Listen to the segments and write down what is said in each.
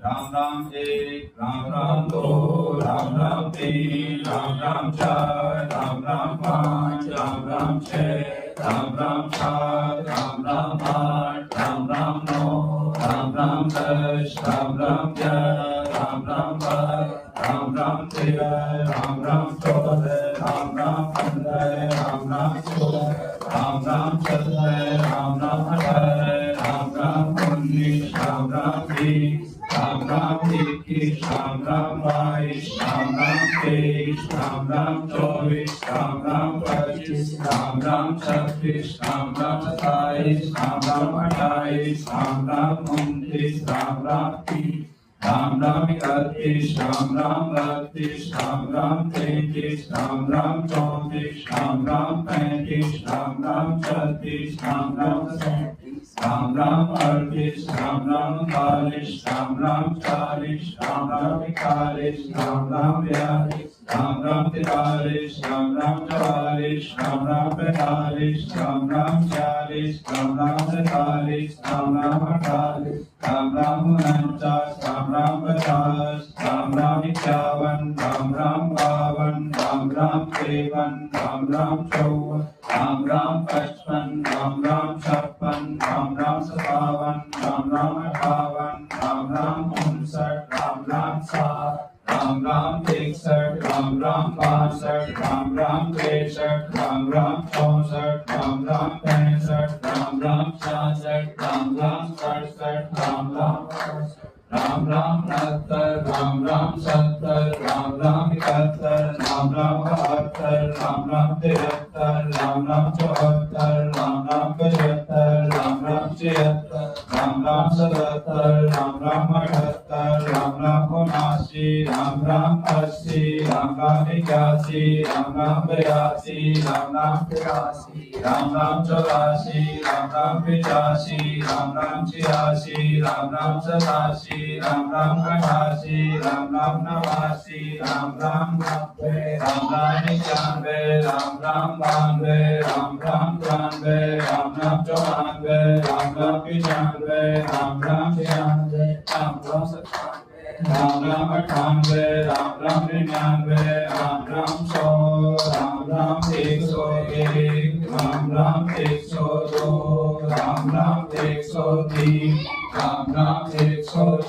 राम राम एक, राम राम दो, राम राम तीन, राम राम चार, राम राम पाँच, राम राम छः, राम राम सात, राम राम आठ, राम राम नौ, राम राम 10, राम राम 11, राम राम 12, राम राम 13, राम राम 14, राम राम 15, राम राम 16, राम राम 17, राम राम 18, राम राम 19, राम राम 20, राम राम 21, राम राम 22, राम राम 23, राम राम 24, राम राम 25, राम राम 26, राम राम 27, राम राम 28, राम राम 29, राम राम 30, राम राम 31, राम राम 32, राम राम 33, राम राम 34, राम राम 35, राम राम 36, राम राम 37, राम राम 38, राम राम 39, राम राम 40, राम राम 41, राम राम 42, राम राम 43, राम राम 44, राम राम 45, राम राम 46, राम राम 47, राम राम 48, राम राम 49, राम राम 50, राम राम 51, राम राम 52, राम राम 53, राम राम 54, राम राम 55, राम राम 56, राम राम 57, राम राम 58, राम राम 59, राम राम 60, राम राम 61, राम राम 62, राम राम 63, राम राम 64, राम राम 65, राम राम 66, राम राम 67, राम राम 68, राम राम 69, राम राम 70, राम राम 71, राम राम 72, राम राम 73, राम राम 74, राम राम 75, राम राम 76, राम राम 77, राम राम 78, राम राम 79, राम राम 80, राम राम 81, राम राम 82, राम राम 83, राम राम 84, राम राम 85, राम राम 86, राम राम 87, राम राम 88, राम राम 89, राम राम 90, राम राम 91, राम राम 92, राम राम 93, राम राम 94, राम राम 95, राम राम 96, राम राम 97, राम राम 98, राम राम 99, राम राम 100, राम राम 101, राम राम 102, राम राम 103, राम राम 104,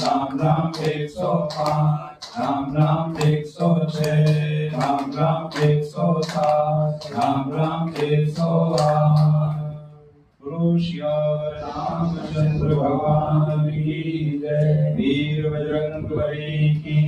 राम राम 105, राम राम 106, राम राम 107, राम राम 108। गुरु श्री रामचंद्र भगवान की जय। वीर बजरंग बली की